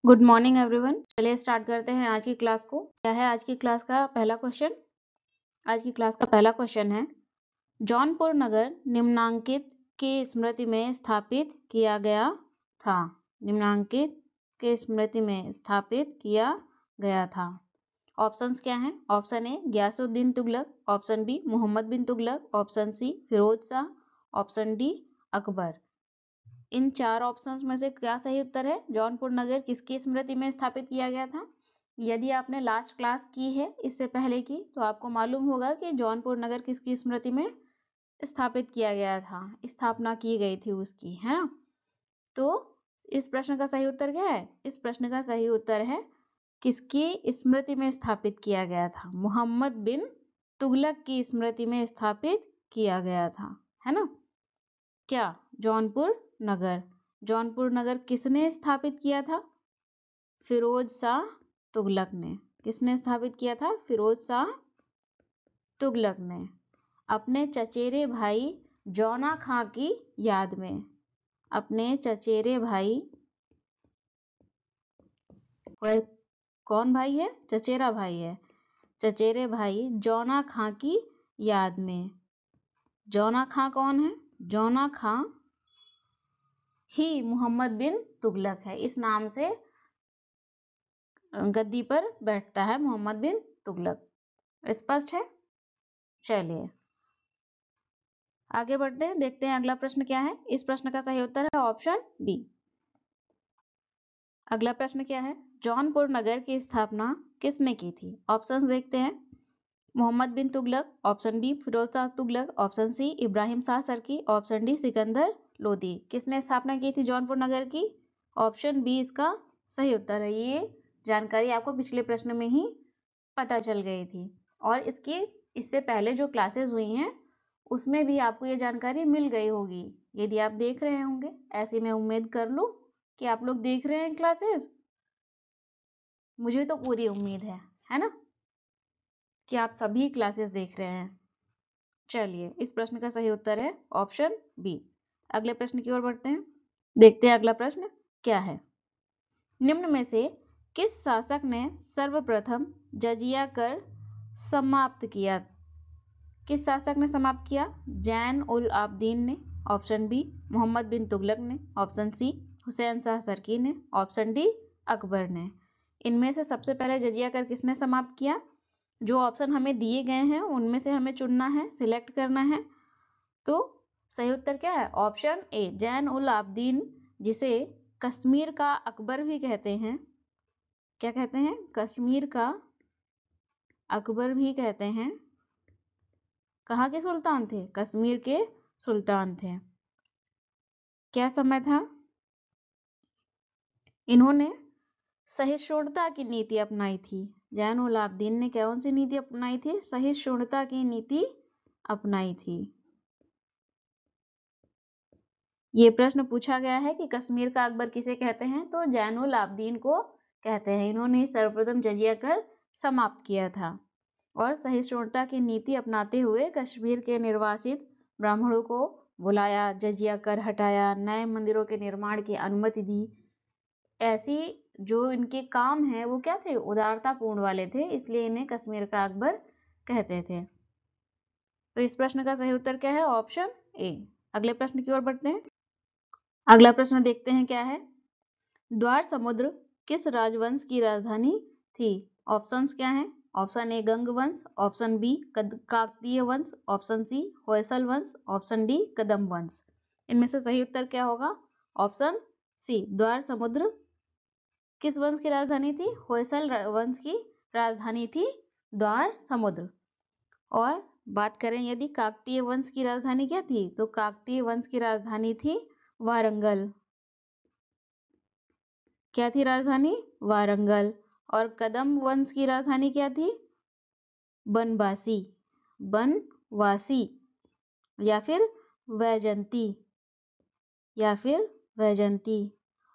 Good morning everyone. चलिए start करते हैं आज की क्लास को। क्या है आज की क्लास का पहला क्वेश्चन? आज की क्लास का पहला क्वेश्चन है, जौनपुर नगर निम्नांकित की स्मृति में स्थापित किया गया था। निम्नांकित के स्मृति में स्थापित किया गया था। ऑप्शंस क्या हैं? Option A Ghiyasuddin Tughlaq, option B Mohammad bin Tughlaq, option C Firoz Shah, option D Akbar. इन चार ऑप्शंस में से क्या सही उत्तर है? जौनपुर नगर किसकी स्मृति में स्थापित किया गया था? यदि आपने लास्ट क्लास की है इससे पहले की तो आपको मालूम होगा कि जौनपुर नगर किसकी स्मृति में स्थापित किया गया था, स्थापना की गई थी उसकी, है ना। तो इस प्रश्न का सही उत्तर क्या है? इस प्रश्न का सही उत्तर है किसकी स्मृति में स्थापित किया गया था? मोहम्मद बिन तुगलक की स्मृति में स्थापित किया गया था, है ना। क्या? जौनपुर नगर। जौनपुर नगर किसने स्थापित किया था? फिरोज शाह तुगलक ने। किसने स्थापित किया था? फिरोज शाह तुगलक ने अपने चचेरे भाई जौना खां की याद में। अपने चचेरे भाई, वह कौन भाई है? चचेरा भाई है। चचेरे भाई जौना खां की याद में। जौना खां कौन है? जौना खां ही मोहम्मद बिन तुगलक है। इस नाम से गद्दी पर बैठता है मोहम्मद बिन तुगलक। स्पष्ट है? चलिए आगे बढ़ते हैं, देखते हैं अगला प्रश्न क्या है। इस प्रश्न का सही उत्तर है ऑप्शन बी। अगला प्रश्न क्या है? जौनपुर नगर की स्थापना किसने की थी? ऑप्शंस देखते हैं। Mohammad bin Tughlaq, option B Firoz Shah Tughlaq, option C Ibrahim Shah Sharqi, option D Sikandar Lodi. किसने स्थापना की थी जौनपुर नगर की? ऑप्शन बी इसका सही उत्तर है। ये जानकारी आपको पिछले प्रश्न में ही पता चल गई थी और इससे पहले जो क्लासेस हुई हैं उसमें भी आपको ये जानकारी मिल गई होगी यदि आप देख रहे होंगे। ऐसी मैं उम्मीद कर लूं कि आप लोग देख रहे हैं क्लासेस। मुझे तो पूरी उम्मीद है ना, कि आप सभी क्लासेस देख रहे हैं। चलिए इस प्रश्न का सही उत्तर है ऑप्शन बी। अगले प्रश्न की ओर बढ़ते हैं, देखते हैं अगला प्रश्न क्या है। निम्न में से किस शासक ने सर्वप्रथम जजिया कर समाप्त किया? किस शासक ने समाप्त किया? जैन उल आबदीन ने, ऑप्शन बी मोहम्मद बिन तुगलक ने, ऑप्शन सी हुसैन शाह सरकी ने, ऑप्शन डी अकबर ने। इनमें से सबसे पहले जजिया कर किसने समाप्त किया? जो ऑप्शन हमें दिए गए हैं उनमें से हमें चुनना है, सिलेक्ट करना है। तो सही उत्तर क्या है? ऑप्शन ए जैन उल आबदीन, जिसे कश्मीर का अकबर भी कहते हैं। क्या कहते हैं? कश्मीर का अकबर भी कहते हैं। कहाँ के सुल्तान थे? कश्मीर के सुल्तान थे। क्या समय था? इन्होंने सहिष्णुता की नीति अपनाई थी। जैन उल आबदीन ने कौन सी नीति अपनाई थी? सहिष्णुता की नीति अपनाई थी। ये प्रश्न पूछा गया है कि कश्मीर का अकबर किसे कहते हैं, तो जैन उल आबदीन को कहते हैं। इन्होंने सर्वप्रथम जजिया कर समाप्त किया था और सहिष्णुता की नीति अपनाते हुए कश्मीर के निर्वासित ब्राह्मणों को बुलाया, जजिया कर हटाया, नए मंदिरों के निर्माण की अनुमति दी। ऐसी जो इनके काम हैं वो क्या थे? उदारतापूर्ण वाले थे, इसलिए इन्हें कश्मीर का अकबर कहते थे। तो इस प्रश्न का सही उत्तर क्या है? ऑप्शन ए। अगले प्रश्न की ओर बढ़ते हैं। अगला प्रश्न देखते हैं क्या है। द्वार समुद्र किस राजवंश की राजधानी थी? ऑप्शंस क्या हैं? ऑप्शन ए गंग वंश, ऑप्शन बी काकतीय वंश, ऑप्शन सी होयसल वंश, ऑप्शन डी कदम वंश। इनमें से सही उत्तर क्या होगा? ऑप्शन सी द्वार समुद्र किस वंश की राजधानी थी? होयसल वंश की राजधानी थी द्वार समुद्र। और बात करें यदि काकतीय वंश की राजधानी क्या थी, तो काकतीय वंश की राजधानी थी वारंगल। क्या थी राजधानी? वारंगल। और कदम वंश की राजधानी क्या थी? बनवासी। बनवासी या फिर वैजंती, या फिर वैजंती।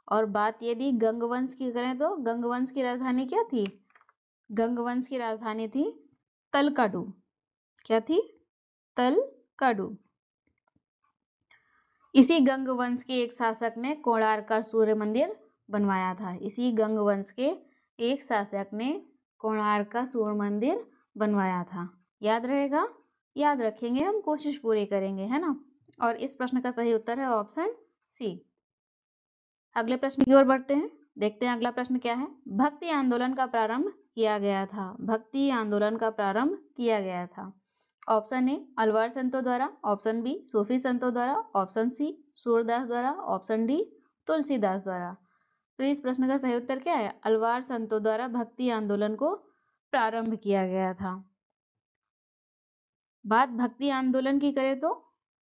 और बात यदि गंग वंश की करें तो गंग वंश की राजधानी क्या थी? गंग वंश की राजधानी थी तलकाडू। क्या थी? तलकाडू। इसी गंग वंश के एक शासक ने कोणार्क का सूर्य मंदिर बनवाया था। इसी गंग वंश के एक शासक ने कोणार्क का सूर्य मंदिर बनवाया था। याद रहेगा? याद रखेंगे, हम कोशिश पूरी करेंगे, है ना। और इस प्रश्न का सही उत्तर है ऑप्शन सी। अगले प्रश्न की ओर बढ़ते हैं, देखते हैं अगला प्रश्न क्या है। भक्ति आंदोलन का प्रारंभ किया गया था। भक्ति आंदोलन का प्रारंभ किया गया था। ऑप्शन ए अलवार संतों द्वारा, ऑप्शन बी सूफी संतों द्वारा, ऑप्शन सी सूरदास द्वारा, ऑप्शन डी तुलसीदास द्वारा। तो इस प्रश्न का सही उत्तर क्या है? अलवार संतों द्वारा भक्ति आंदोलन को प्रारंभ किया गया था। बात भक्ति आंदोलन की करें तो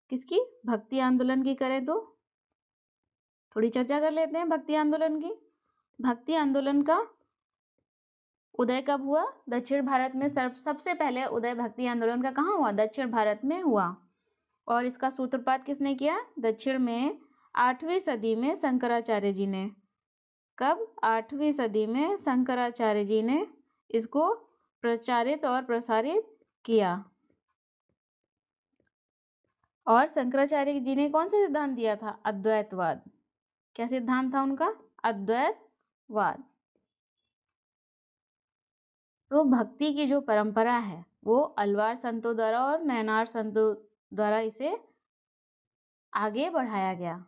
किसकी? भक्ति आंदोलन की करें तो थोड़ी चर्चा कर लेते हैं भक्ति आंदोलन की। भक्ति आंदोलन का उदय कब हुआ? दक्षिण भारत में सबसे पहले उदय भक्ति आंदोलन का कहाँ हुआ? दक्षिण भारत में हुआ। और इसका सूत्रपात किसने किया? दक्षिण में 8वीं सदी में शंकराचार्य जी ने। कब? 8वीं सदी में शंकराचार्य जी ने इसको प्रचारित और प्रसारित किया। और शंकराचार्य जी ने कौन सा सिद्धांत दिया था? अद्वैतवाद। क्या सिद्धांत था उनका? अद्वैतवाद। तो भक्ति की जो परंपरा है वो अलवार संतों द्वारा और नैनार संतों द्वारा इसे आगे बढ़ाया गया।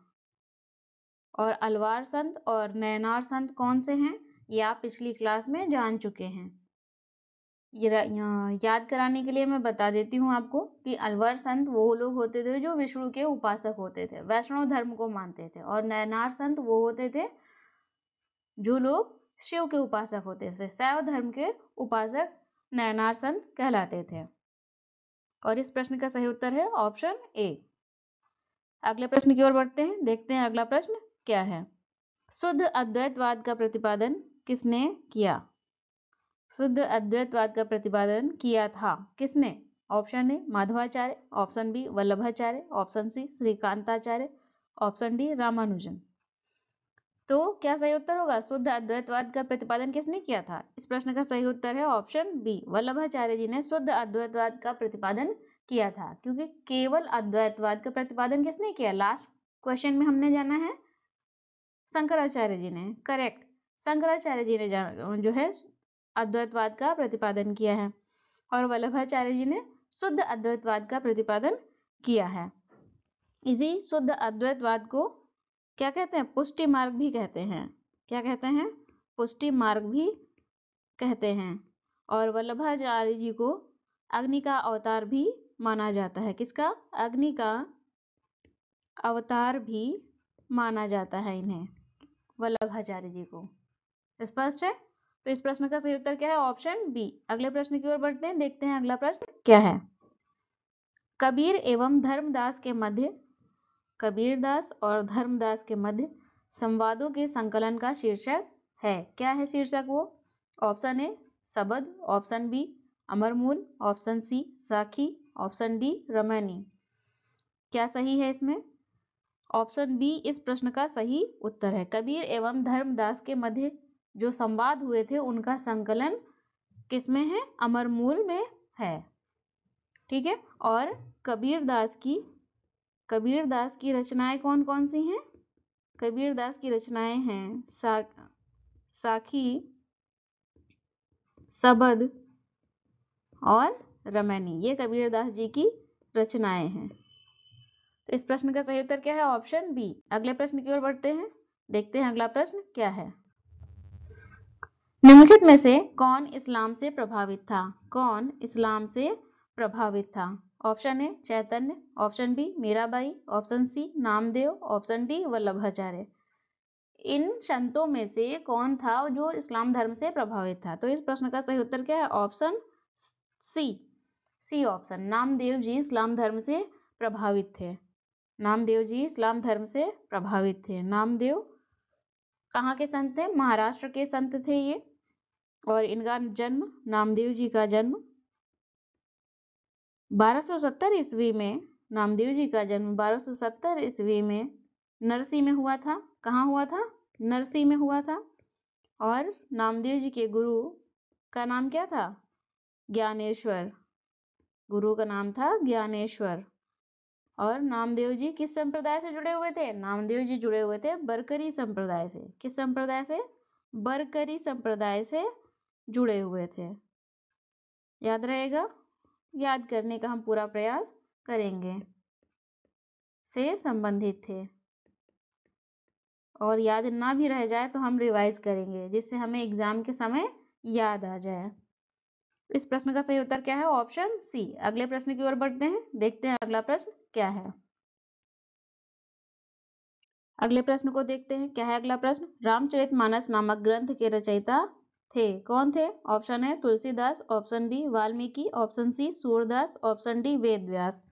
और अलवार संत और नैनार संत कौन से हैं ये आप पिछली क्लास में जान चुके हैं। याद कराने के लिए मैं बता देती हूँ आपको कि अलवर संत वो लोग होते थे जो विष्णु के उपासक होते थे, वैष्णव धर्म को मानते थे। और नैनार संत वो होते थे जो लोग शिव के उपासक होते थे। शैव धर्म के उपासक नैनार संत कहलाते थे। और इस प्रश्न का सही उत्तर है ऑप्शन ए। अगले प्रश्न की ओर बढ़ते हैं, देखते हैं अगला प्रश्न क्या है। शुद्ध अद्वैतवाद का प्रतिपादन किसने किया? शुद्ध अद्वैतवाद का प्रतिपादन किया था किसने? Option A Madhavacharya, option B Vallabhacharya, option C Srikantacharya, option D Ramanujan. तो क्या सही उत्तर होगा? शुद्ध अद्वैतवाद का प्रतिपादन किसने किया था? इस प्रश्न का सही उत्तर है ऑप्शन बी वल्लभाचार्य जी ने शुद्ध अद्वैतवाद का प्रतिपादन किया था। क्योंकि केवल अद्वैतवाद का प्रतिपादन किसने किया? लास्ट क्वेश्चन में हमने जाना है शंकराचार्य जी ने। करेक्ट, शंकराचार्य जी ने जो है अद्वैतवाद का प्रतिपादन किया है। और वल्लभाचार्य जी ने शुद्ध अद्वैतवाद का प्रतिपादन किया है। इसी शुद्ध अद्वैतवाद को क्या कहते हैं? पुष्टि मार्ग भी कहते हैं। क्या कहते हैं? पुष्टि मार्ग भी कहते हैं। और वल्लभाचार्य जी को अग्नि का अवतार भी माना जाता है। किसका? अग्नि का अवतार भी माना जाता है इन्हें, वल्लभाचार्य जी को। स्पष्ट है? तो इस प्रश्न का सही उत्तर क्या है? Option B. अगले प्रश्न की ओर बढ़ते हैं, देखते हैं अगला प्रश्न क्या है। कबीर एवं धर्मदास के मध्य, कबीरदास और धर्मदास के मध्य संवादों के संकलन का शीर्षक है। क्या है शीर्षक वो? ऑप्शन ए शबद, ऑप्शन बी अमरमूल, ऑप्शन सी साखी, ऑप्शन डी रमैनी। क्या सही है इसमें? ऑप्शन बी इस प्रश्न का सही उत्तर है। कबीर एवं धर्मदास के मध्य जो संवाद हुए थे उनका संकलन किसमें है? अमरमूल में है। ठीक है। और कबीरदास की रचनाएं कौन कौन सी हैं? कबीरदास की रचनाएं हैं साखी, शबद और रमैनी। ये कबीरदास जी की रचनाएं हैं। तो इस प्रश्न का सही उत्तर क्या है? Option B. अगले प्रश्न की ओर बढ़ते हैं, देखते हैं अगला प्रश्न क्या है। निम्नलिखित में से कौन इस्लाम से प्रभावित था? कौन इस्लाम से प्रभावित था? Option A Chaitanya, option B Mirabai, option C Namdev, option D Vallabhacharya. इन संतों में से कौन था जो इस्लाम धर्म से प्रभावित था? तो इस प्रश्न का सही उत्तर क्या है? Option C option, Namdev ji इस्लाम धर्म से प्रभावित थे। नामदेव जी इस्लाम धर्म से प्रभावित थे। नामदेव कहाँ के संत थे? महाराष्ट्र के संत थे ये। और इनका जन्म, नामदेव जी का जन्म 1270 ईस्वी में, नामदेव जी का जन्म 1270 ईस्वी में नरसी में हुआ था। कहाँ हुआ था? नरसी में हुआ था। और नामदेव जी के गुरु का नाम क्या था? ज्ञानेश्वर। गुरु का नाम था ज्ञानेश्वर। और नामदेव जी किस संप्रदाय से जुड़े हुए थे? नामदेव जी जुड़े हुए थे बरकरी संप्रदाय से। किस संप्रदाय से? बरकरी संप्रदाय से जुड़े हुए थे। याद रहेगा? याद करने का हम पूरा प्रयास करेंगे। से संबंधित थे। और याद ना भी रह जाए तो हम रिवाइज करेंगे, जिससे हमें एग्जाम के समय याद आ जाए। इस प्रश्न का सही उत्तर क्या है? Option C. अगले प्रश्न की ओर बढ़ते हैं, देखते हैं अगला प्रश्न क्या है। अगले प्रश्न को देखते हैं, क्या है अगला प्रश्न? रामचरितमानस नामक ग्रंथ के रचयिता थे, कौन थे? ऑप्शन है Tulsidas, option B Valmiki, option C Surdas, option D Vedvyas.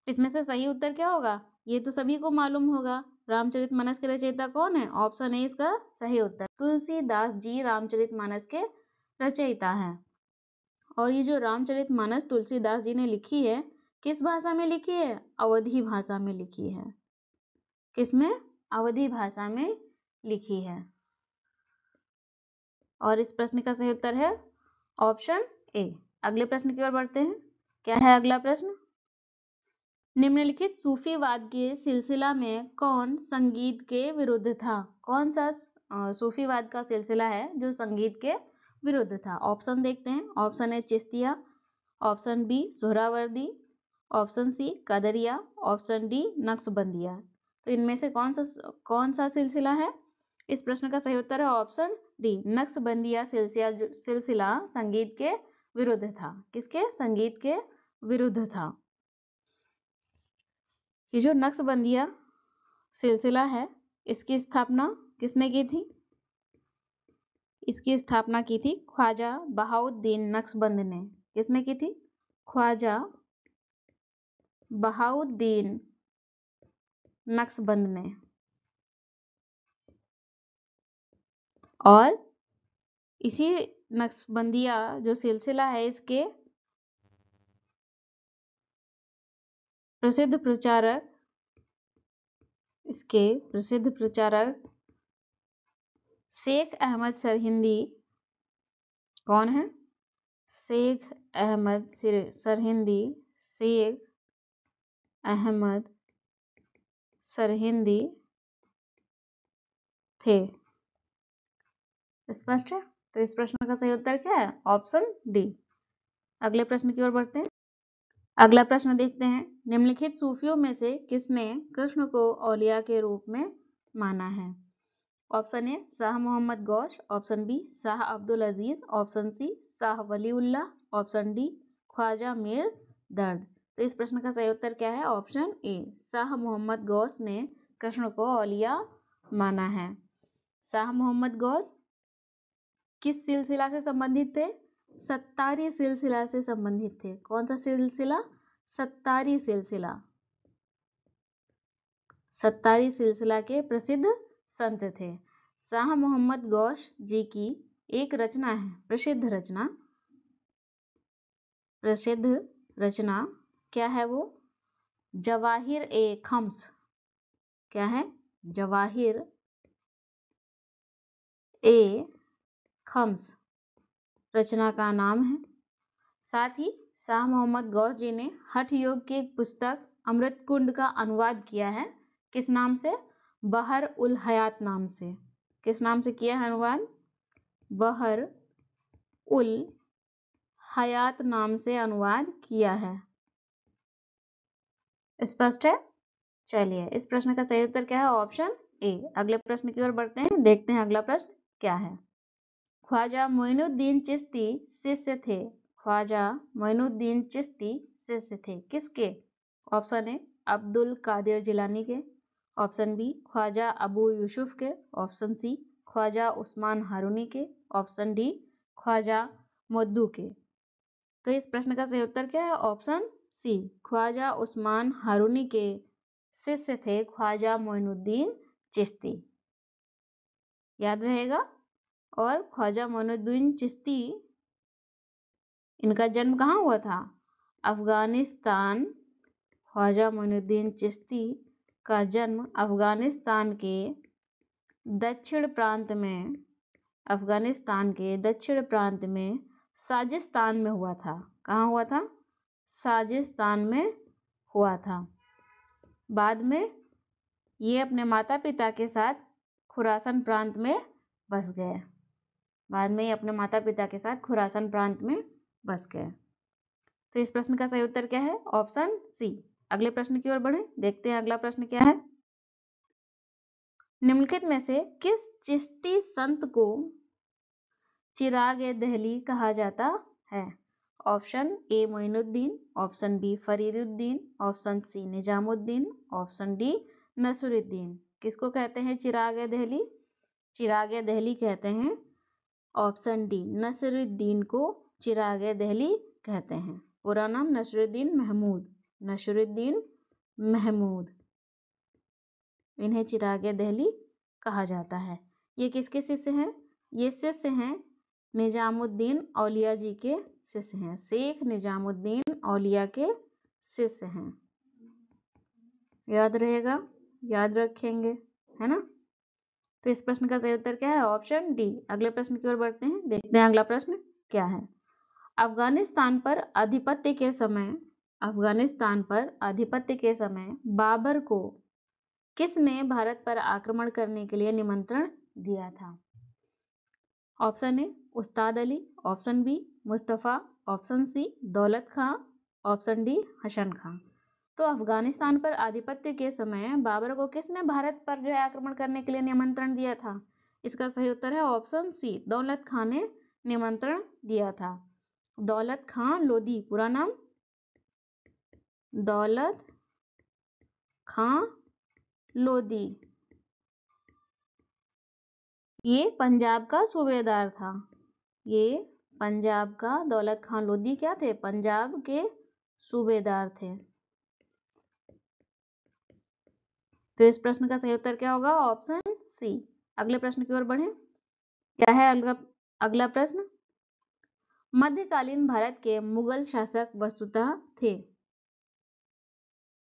इसमें से सही उत्तर क्या होगा? ये तो सभी को मालूम होगा। रामचरितमानस के रचयिता कौन है? ऑप्शन ए इसका सही उत्तर। तुलसीदास जी रामचरितमानस के रचयिता हैं। और ये जो रामचरितमानस तुलसीदास जी ने लिखी है, किस भाषा में लिखी है? अवधी भाषा में लिखी है। किसमें? अवधी भाषा में लिखी है। और इस प्रश्न का सही उत्तर है ऑप्शन ए। अगले प्रश्न की ओर बढ़ते हैं, क्या है अगला प्रश्न? निम्नलिखित सूफीवाद के सिलसिला में कौन संगीत के विरुद्ध था? कौन सा सूफीवाद का सिलसिला है जो संगीत के विरुद्ध था? ऑप्शन देखते हैं। Option A Chishtiya, option B Suhrawardi, option C Qadiriya, option D Naqshbandiya. तो इनमें से कौन सा सिलसिला है? इस प्रश्न का सही उत्तर है ऑप्शन डी नक्शबंदिया सिलसिला संगीत के विरुद्ध था। किसके? संगीत के विरुद्ध था। ये जो नक्शबंदिया सिलसिला है, इसकी स्थापना किसने की थी? इसकी स्थापना की थी ख्वाजा बहाउद्दीन नक्शबंद ने। किसने की थी? ख्वाजा बहाउद्दीन नक्शबंद ने। और इसी नक्शबंदिया जो सिलसिला है, इसके प्रसिद्ध प्रचारक शेख अहमद सरहिंदी कौन है? शेख अहमद सरहिंदी। शेख अहमद सरहिंदी थे। स्पष्ट है? तो इस प्रश्न का सही उत्तर क्या है? Option D. अगले प्रश्न की ओर बढ़ते हैं। अगला प्रश्न देखते हैं, निम्नलिखित सूफियों में से किसने कृष्ण को औलिया के रूप में माना है? Option A Shah Mohammad Ghaus, option B Shah Abdul Aziz, option C Shah Waliullah, option D Khwaja Mir Dard. तो इस प्रश्न का सही उत्तर क्या है? ऑप्शन ए शाह मोहम्मद गौस ने कृष्ण को औलिया माना है। शाह मोहम्मद गौस किस सिलसिला से संबंधित थे? सत्तारी सिलसिला से संबंधित थे। कौन सा सिलसिला? सत्तारी सिलसिला। सत्तारी सिलसिला के प्रसिद्ध संत थे। शाह मोहम्मद गौश जी की एक रचना है, प्रसिद्ध रचना क्या है वो? जवाहिर ए खम्स। क्या है? जवाहिर ए खम्स रचना का नाम है। साथ ही शाह मोहम्मद गौस जी ने हठ योग की एक पुस्तक अमृत कुंड का अनुवाद किया है। किस नाम से? बहर उल हयात नाम से। किस नाम से किया है अनुवाद? बहर उल हयात नाम से अनुवाद किया है। स्पष्ट है? चलिए, इस प्रश्न का सही उत्तर क्या है? ऑप्शन ए। अगले प्रश्न की ओर बढ़ते हैं, देखते हैं अगला प्रश्न क्या है। ख्वाजा मोइनुद्दीन चिश्ती शिष्य थे। ख्वाजा मोइनुद्दीन चिश्ती शिष्य थे किसके? ऑप्शन ए अब्दुल कादिर जिलानी के, ऑप्शन बी ख्वाजा अबू यूसुफ के, ऑप्शन सी ख्वाजा उस्मान हारूनी के, ऑप्शन डी ख्वाजा मुद्दू के। तो इस प्रश्न का सही उत्तर क्या है? ऑप्शन सी ख्वाजा उस्मान हारूनी के शिष्य थे ख्वाजा मोइनुद्दीन चिश्ती। याद रहेगा। और ख्वाजा मोइनुद्दीन चिश्ती, इनका जन्म कहाँ हुआ था? अफगानिस्तान। ख्वाजा मोइनुद्दीन चिश्ती का जन्म अफगानिस्तान के दक्षिण प्रांत में साजिस्तान में हुआ था। कहाँ हुआ था? साजिस्तान में हुआ था। बाद में ये अपने माता पिता के साथ खुरासन प्रांत में बस गए। बाद में ये अपने माता पिता के साथ खुरासन प्रांत में बस गए। तो इस प्रश्न का सही उत्तर क्या है? Option C. अगले प्रश्न की ओर बढ़े, देखते हैं अगला प्रश्न क्या है। निम्नलिखित में से किस चिश्ती संत को चिराग-ए दहली कहा जाता है? Option A Moinuddin, option B Fariduddin, option C Nizamuddin, option D Nasiruddin. किसको कहते हैं चिराग-ए दहली? चिराग-ए दहली कहते हैं ऑप्शन डी नसरुद्दीन को चिराग-ए दहली कहते हैं। पूरा नाम नसरुद्दीन महमूद, नसरुद्दीन महमूद, इन्हें चिराग-ए दहली कहा जाता है। ये किसके शिष्य हैं? ये शिष्य हैं निजामुद्दीन औलिया जी के शिष्य हैं। शेख निजामुद्दीन औलिया के शिष्य हैं। याद रहेगा, याद रखेंगे, है ना? तो इस प्रश्न का सही उत्तर क्या है? Option D. अगले प्रश्न की ओर बढ़ते हैं, देखते हैं अगला प्रश्न क्या है। अफगानिस्तान पर आधिपत्य के समय, अफगानिस्तान पर आधिपत्य के समय बाबर को किसने भारत पर आक्रमण करने के लिए निमंत्रण दिया था? Option A Ustad Ali, option B Mustafa, option C Daulat Khan, option D Hasan Khan. तो अफगानिस्तान पर आधिपत्य के समय बाबर को किसने भारत पर जो है आक्रमण करने के लिए निमंत्रण दिया था? इसका सही उत्तर है ऑप्शन सी, दौलत खां ने निमंत्रण दिया था। दौलत खां लोधी, पूरा नाम दौलत खां लोधी, ये पंजाब का सूबेदार था। ये पंजाब का दौलत खां लोधी क्या थे? पंजाब के सूबेदार थे। तो इस प्रश्न का सही उत्तर क्या होगा? Option C. अगले प्रश्न की ओर बढ़े, क्या है अगला प्रश्न? मध्यकालीन भारत के मुगल शासक वस्तुतः थे।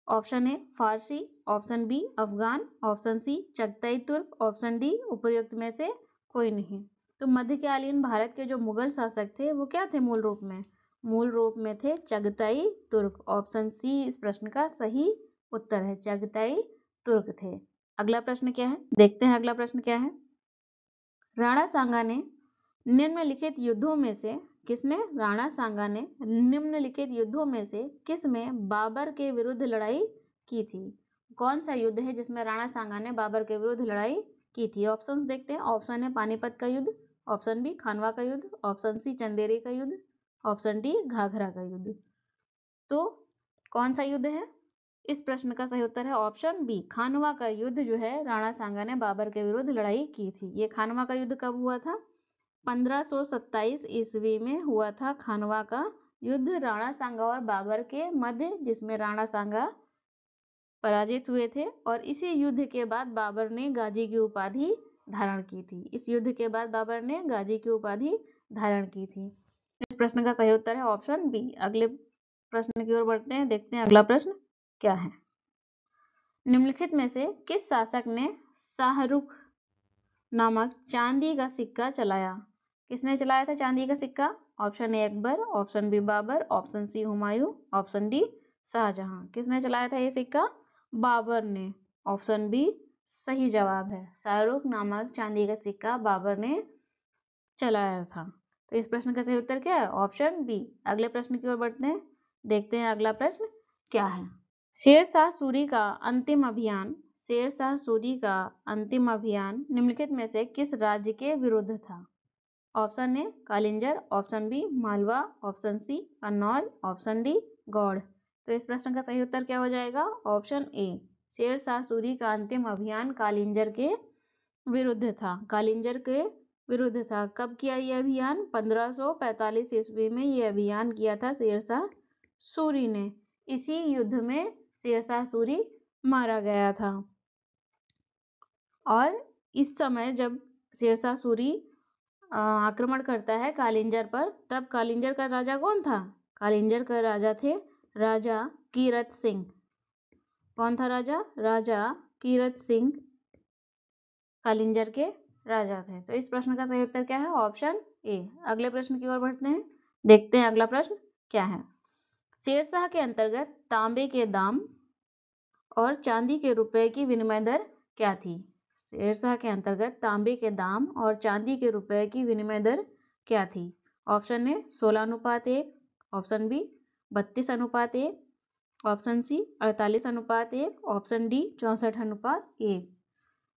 Option A Farsi, option B Afghan, option C Chagatai Turk, option D उपर्युक्त में से कोई नहीं। तो मध्यकालीन भारत के जो मुगल शासक थे वो क्या थे? मूल रूप में थे चगताई तुर्क। ऑप्शन सी इस प्रश्न का सही उत्तर है, चगताई तुर्क थे। अगला प्रश्न क्या है, देखते हैं अगला प्रश्न क्या है। राणा सांगा ने निम्नलिखित युद्धों में से राणा सांगा ने निम्नलिखित युद्धों में से किस में बाबर के विरुद्ध लड़ाई की थी? कौन सा युद्ध है जिसमें राणा सांगा ने बाबर के विरुद्ध लड़ाई की थी? ऑप्शंस देखते हैं। ऑप्शन है पानीपत का युद्ध, ऑप्शन बी खानवा का युद्ध, ऑप्शन सी चंदेरी का युद्ध, ऑप्शन डी घाघरा का युद्ध। तो कौन सा युद्ध है? इस प्रश्न का सही उत्तर है ऑप्शन बी, खानवा का युद्ध जो है राणा सांगा ने बाबर के विरुद्ध लड़ाई की थी। ये खानवा का युद्ध कब हुआ था? 1527 ईस्वी में हुआ था खानवा का युद्ध राणा सांगा और बाबर के मध्य, जिसमें राणा सांगा पराजित हुए थे और इसी युद्ध के बाद बाबर ने गाजी की उपाधि धारण की थी। इस युद्ध के बाद बाबर ने गाजी की उपाधि धारण की थी। इस प्रश्न का सही उत्तर है ऑप्शन बी। अगले प्रश्न की ओर बढ़ते हैं, देखते हैं अगला प्रश्न क्या है। निम्नलिखित में से किस शासक ने शाहरुख नामक चांदी का सिक्का चलाया? किसने चलाया था चांदी का सिक्का? Option A Akbar, option B Babur, option C Humayun, option D Shahjahan. किसने चलाया था ये सिक्का? बाबर ने। ऑप्शन बी सही जवाब है, शाहरुख नामक चांदी का सिक्का बाबर ने चलाया था। तो इस प्रश्न का सही उत्तर क्या है? Option B. अगले प्रश्न की ओर बढ़ते हैं, देखते हैं अगला प्रश्न क्या है। शेरशाह सूरी का अंतिम अभियान, शेरशाह सूरी का अंतिम अभियान निम्नलिखित में से किस राज्य के विरुद्ध था? Option A Kalinjar, option B Malwa, option C Kannauj, option D Gaur. तो इस प्रश्न का सही उत्तर क्या हो जाएगा? ऑप्शन ए, शेरशाह सूरी का अंतिम अभियान कालिंजर के विरुद्ध था। कालिंजर के विरुद्ध था। कब किया ये अभियान? 1545 ईस्वी में ये अभियान किया था शेरशाह सूरी ने। इसी युद्ध में शेरशाह सूरी मारा गया था। और इस समय जब शेरशाह सूरी आक्रमण करता है कालिंजर पर, तब कालिंजर का राजा कौन था? कालिंजर का राजा थे राजा कीरत सिंह। कौन था राजा? राजा कीरत सिंह कालिंजर के राजा थे। तो इस प्रश्न का सही उत्तर क्या है? ऑप्शन ए। अगले प्रश्न की ओर बढ़ते हैं, देखते हैं अगला प्रश्न क्या है। शेरशाह के अंतर्गत तांबे के दाम और चांदी के रुपए की विनिमय दर क्या थी? शेरशाह के अंतर्गत तांबे के दाम और चांदी के रुपए की विनिमय दर क्या थी? Option A 16:1, option B 32:1, option C 48:1, option D 64:1।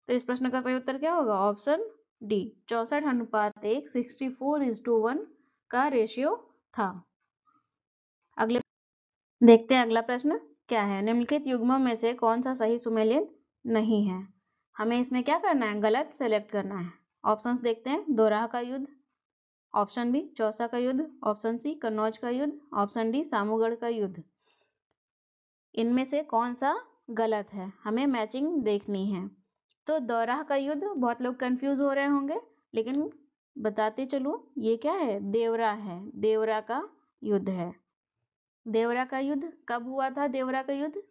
तो इस प्रश्न का सही उत्तर क्या होगा? ऑप्शन डी 64:1, 64:1 का रेशियो था। अगले देखते हैं अगला प्रश्न क्या है। निम्नलिखित युग्मों में से कौन सा सही सुमेलित नहीं है? हमें इसमें क्या करना है? गलत सेलेक्ट करना है। ऑप्शंस देखते हैं। दोराह का युद्ध, ऑप्शन बी चौसा का युद्ध, ऑप्शन सी कन्नौज का युद्ध, ऑप्शन डी सामूगढ़ का युद्ध। इनमें से कौन सा गलत है? हमें मैचिंग देखनी है। तो दोराह का युद्ध, बहुत लोग कंफ्यूज हो रहे होंगे, लेकिन बताते चलो ये क्या है? देवरा है, देवरा का युद्ध है। देवरा का युद्ध कब हुआ था? देवरा का युद्ध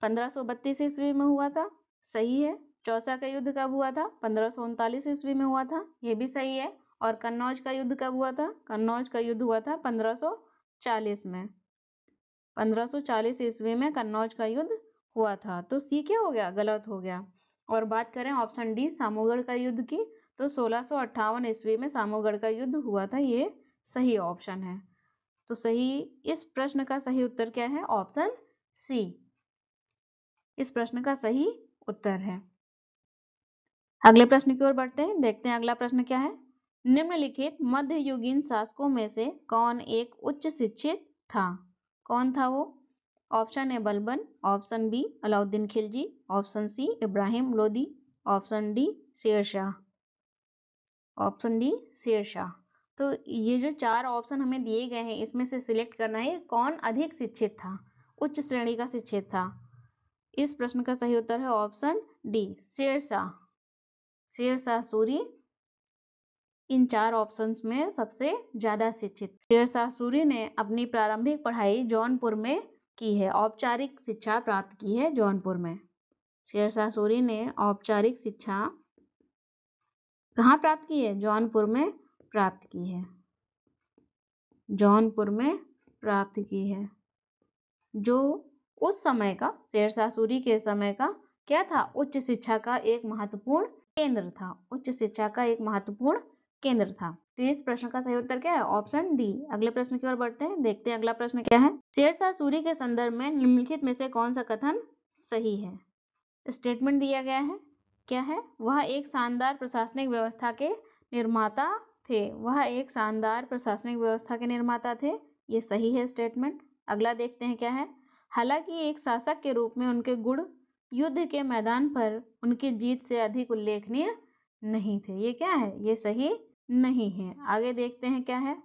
1532 ईस्वी में हुआ था, सही है। चौसा का युद्ध कब हुआ था? 1539 ईस्वी में हुआ था, ये भी सही है। और कन्नौज का युद्ध कब हुआ था? कन्नौज का युद्ध हुआ था 1540 में। 1540 ईस्वी में कन्नौज का युद्ध हुआ था। तो सी क्या हो गया? गलत हो गया। और बात करें ऑप्शन डी सामूगढ़ का युद्ध की, तो 1658 ईस्वी में सामूगढ़ का युद्ध हुआ था, ये सही ऑप्शन है। तो सही, इस प्रश्न का सही उत्तर क्या है? ऑप्शन सी इस प्रश्न का सही उत्तर है। अगले प्रश्न की ओर बढ़ते हैं। देखते हैं अगला प्रश्न क्या है। निम्नलिखित मध्ययुगीन शासकों में से कौन एक उच्च शिक्षित था? कौन था वो? Option A Balban, option B Alauddin Khilji, option C Ibrahim Lodi, option D Shershah. Option D Shershah. तो ये जो चार ऑप्शन हमें दिए गए हैं, इसमें से सिलेक्ट करना है कौन अधिक शिक्षित था, उच्च श्रेणी का शिक्षित था। इस प्रश्न का सही उत्तर है ऑप्शन डी शेरशाह। शेरशाह सूरी इन चार ऑप्शंस में सबसे ज्यादा शिक्षित। शेरशाह सूरी ने अपनी प्रारंभिक पढ़ाई जौनपुर में की है, औपचारिक शिक्षा प्राप्त की है जौनपुर में। शेरशाह सूरी ने औपचारिक शिक्षा कहाँ प्राप्त की है? जौनपुर में प्राप्त की है, जौनपुर में प्राप्त की है, जो उस समय का, शेरशाह सूरी के समय का क्या था? उच्च शिक्षा का एक महत्वपूर्ण केंद्र था, उच्च शिक्षा का एक महत्वपूर्ण केंद्र था। तो इस प्रश्न का सही उत्तर क्या है? Option D. अगले प्रश्न की ओर बढ़ते हैं। देखते हैं अगला प्रश्न क्या है। शेरशाह सूरी के संदर्भ में निम्नलिखित में से कौन सा कथन सही है? स्टेटमेंट दिया गया है, क्या है? वह एक शानदार प्रशासनिक व्यवस्था के निर्माता थे, वह एक शानदार प्रशासनिक व्यवस्था के निर्माता थे, ये सही है स्टेटमेंट। अगला देखते हैं क्या है। हालांकि एक शासक के रूप में उनके गुण युद्ध के मैदान पर उनकी जीत से अधिक उल्लेखनीय नहीं थे, ये क्या है? ये सही नहीं है। आगे देखते हैं क्या है।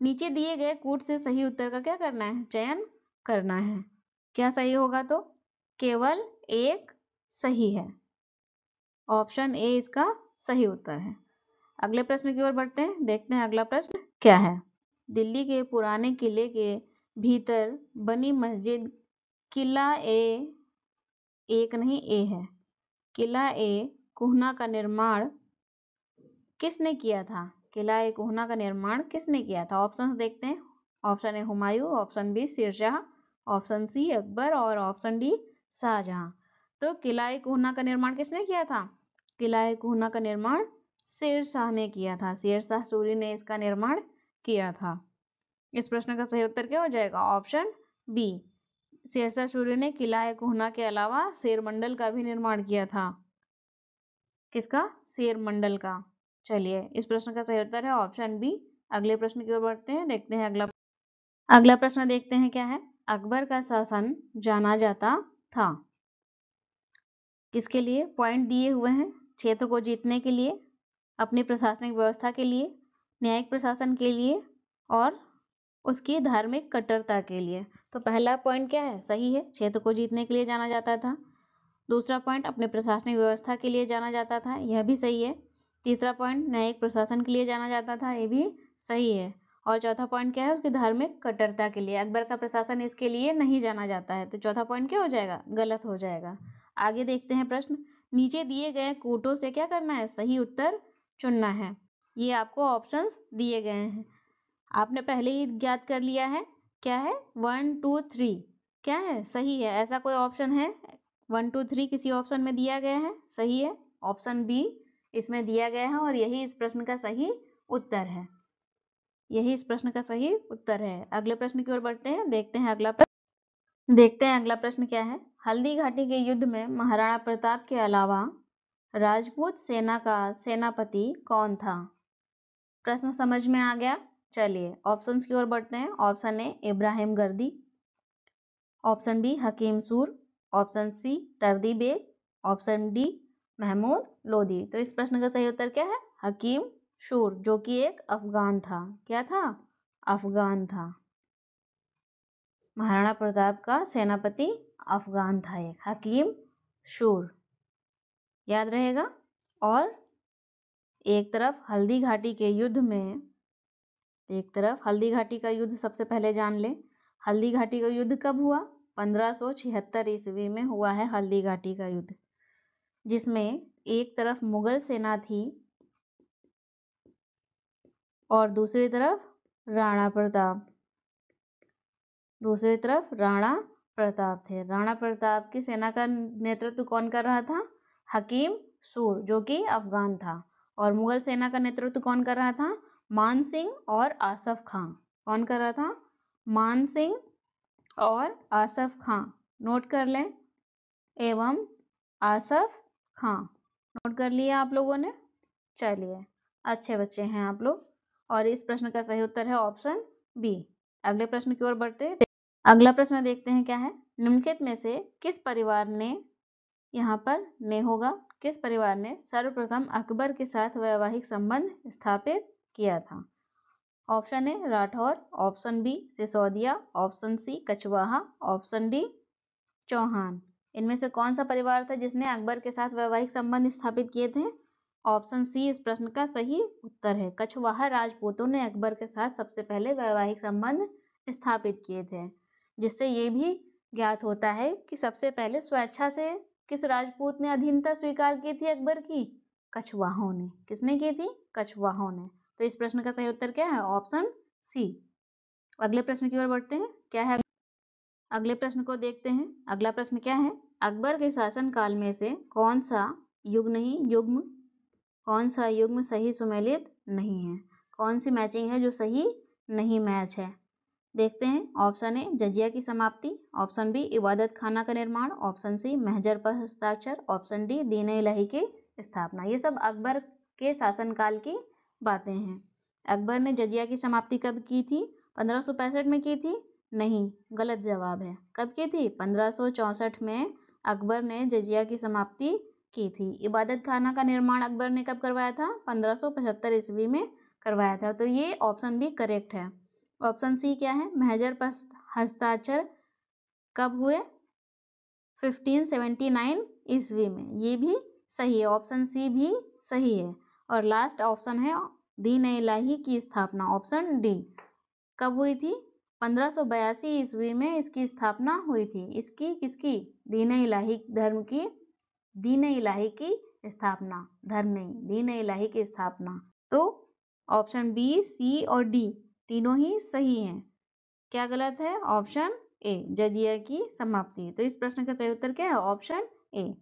नीचे दिए गए कूट से सही उत्तर का क्या करना है? चयन करना है। क्या सही होगा? तो केवल एक सही है, ऑप्शन ए इसका सही उत्तर है। अगले प्रश्न की ओर बढ़ते हैं। देखते हैं अगला प्रश्न क्या है। दिल्ली के पुराने किले के भीतर बनी मस्जिद किला एक नहीं ए है, किला कुहना का निर्माण किसने किया था? किला कुहना का निर्माण किसने किया था? ऑप्शंस देखते हैं। Option A Humayun, option B Shershah, option C Akbar और ऑप्शन डी शाहजहां। तो किला कुहना का निर्माण किसने किया था? किला कुहना का निर्माण शेरशाह ने किया था, शेरशाह सूरी ने इसका निर्माण किया था। इस प्रश्न का सही उत्तर क्या हो जाएगा? Option B. शेरशाह सूरी ने किला कुहना के अलावा शेर मंडल का भी निर्माण किया था। किसका? शेर मंडल का। चलिए, इस प्रश्न का सही उत्तर है ऑप्शन बी। अगले प्रश्न की ओर बढ़ते हैं। देखते हैं अगला प्रश्न देखते हैं क्या है। अकबर का शासन जाना जाता था किसके लिए? पॉइंट दिए हुए हैं। क्षेत्र को जीतने के लिए, अपनी प्रशासनिक व्यवस्था के लिए, न्यायिक प्रशासन के लिए और उसकी धार्मिक कट्टरता के लिए। तो पहला पॉइंट क्या है? सही है, क्षेत्र को जीतने के लिए जाना जाता था। दूसरा पॉइंट अपने प्रशासनिक व्यवस्था के लिए जाना जाता था, यह भी सही है। तीसरा पॉइंट न्यायिक प्रशासन के लिए जाना जाता था, ये भी सही है। और चौथा पॉइंट क्या है? उसकी धार्मिक कट्टरता के लिए। अकबर का प्रशासन इसके लिए नहीं जाना जाता है, तो चौथा पॉइंट क्या हो जाएगा? गलत हो जाएगा। आगे देखते हैं प्रश्न। नीचे दिए गए कूटों से क्या करना है? सही उत्तर चुनना है। ये आपको ऑप्शंस दिए गए हैं, आपने पहले ही ज्ञात कर लिया है। क्या है? 1 2 3 क्या है? सही है। ऐसा कोई ऑप्शन है? 1 2 3 किसी ऑप्शन में दिया गया है? सही है, ऑप्शन बी इसमें दिया गया है और यही इस प्रश्न का सही उत्तर है। यही इस प्रश्न का सही उत्तर है। अगले प्रश्न की ओर बढ़ते हैं, देखते हैं अगला प्रश्न क्या है। हल्दी घाटी के युद्ध में महाराणा प्रताप के अलावा राजपूत सेना का सेनापति कौन था? प्रश्न समझ में आ गया? चलिए ऑप्शंस की ओर बढ़ते हैं। ऑप्शन ए इब्राहिम गर्दी, option B Hakim Sur, option C Tardi Beg, option D Mahmud Lodi. तो इस प्रश्न का सही उत्तर क्या है? हकीम शूर, जो कि एक अफगान था। क्या था? अफगान था। महाराणा प्रताप का सेनापति अफगान था एक, हकीम शूर, याद रहेगा। और एक तरफ हल्दी घाटी के युद्ध में, एक तरफ हल्दी घाटी का युद्ध सबसे पहले जान ले। हल्दी घाटी का युद्ध कब हुआ? 1576 ईस्वी में हुआ है हल्दी घाटी का युद्ध, जिसमें एक तरफ मुगल सेना थी और दूसरी तरफ राणा प्रताप, दूसरी तरफ राणा प्रताप थे। राणा प्रताप की सेना का नेतृत्व कौन कर रहा था? हकीम सूर, जो कि अफगान था। और मुगल सेना का नेतृत्व कौन कर रहा था? मान सिंह और आसफ खां। कौन कर रहा था? मान सिंह और आसफ खां। नोट कर लें, एवं आसफ खां। नोट कर लिया आप लोगों ने? चलिए, अच्छे बच्चे हैं आप लोग। और इस प्रश्न का सही उत्तर है ऑप्शन बी। अगले प्रश्न की ओर बढ़ते हैं। अगला प्रश्न देखते हैं क्या है। निम्नलिखित में से किस परिवार ने, यहाँ पर ने होगा, किस परिवार ने सर्वप्रथम अकबर के साथ वैवाहिक संबंध स्थापित किया था? Option A Rathore, option B Sisodia, option C Kachwaha, option D Chauhan. इनमें से कौन सा परिवार था जिसने अकबर के साथ वैवाहिक संबंध स्थापित किए थे? ऑप्शन सी इस प्रश्न का सही उत्तर है। कछवाहा राजपूतों ने अकबर के साथ सबसे पहले वैवाहिक संबंध स्थापित किए थे, जिससे ये भी ज्ञात होता है कि सबसे पहले स्वेच्छा से किस राजपूत ने अधीनता स्वीकार की थी अकबर की? कछवाहों ने। किसने की थी? कछवाहों ने। तो इस प्रश्न का सही उत्तर क्या है? Option C. अगले प्रश्न की ओर बढ़ते हैं। क्या है अगले प्रश्न को देखते हैं। अगला प्रश्न क्या है? अकबर के शासन काल में से कौन सा युग्म सही सुमेलित नहीं है? कौन सी मैचिंग है जो सही नहीं मैच है? देखते हैं। ऑप्शन ए जजिया की समाप्ति, ऑप्शन बी इबादत खाना का निर्माण, ऑप्शन सी महजर पर हस्ताक्षर, ऑप्शन डी दीन इलाही की स्थापना। ये सब अकबर के शासनकाल की बातें हैं। अकबर ने जजिया की समाप्ति कब की थी? 1565 में की थी? नहीं, गलत जवाब है। कब की थी? 1564 में अकबर ने जजिया की समाप्ति की थी। इबादत खाना का निर्माण अकबर ने कब करवाया था? 1575 ईस्वी में करवाया था। तो ये ऑप्शन बी करेक्ट है। ऑप्शन सी क्या है? महजर पर हस्ताक्षर कब हुए? 1579 ईस्वी में। ये भी सही है, ऑप्शन सी भी सही है। और लास्ट ऑप्शन है दीन इलाही की स्थापना, ऑप्शन डी। कब हुई थी? 1582 ईस्वी में इसकी स्थापना हुई थी। इसकी किसकी? दीन इलाही धर्म की, दीन इलाही की स्थापना, धर्म नहीं, दीन इलाही की स्थापना। तो ऑप्शन बी, सी और डी तीनों ही सही हैं। क्या गलत है? ऑप्शन ए जजिया की समाप्ति। तो इस प्रश्न का सही उत्तर क्या है? ऑप्शन ए।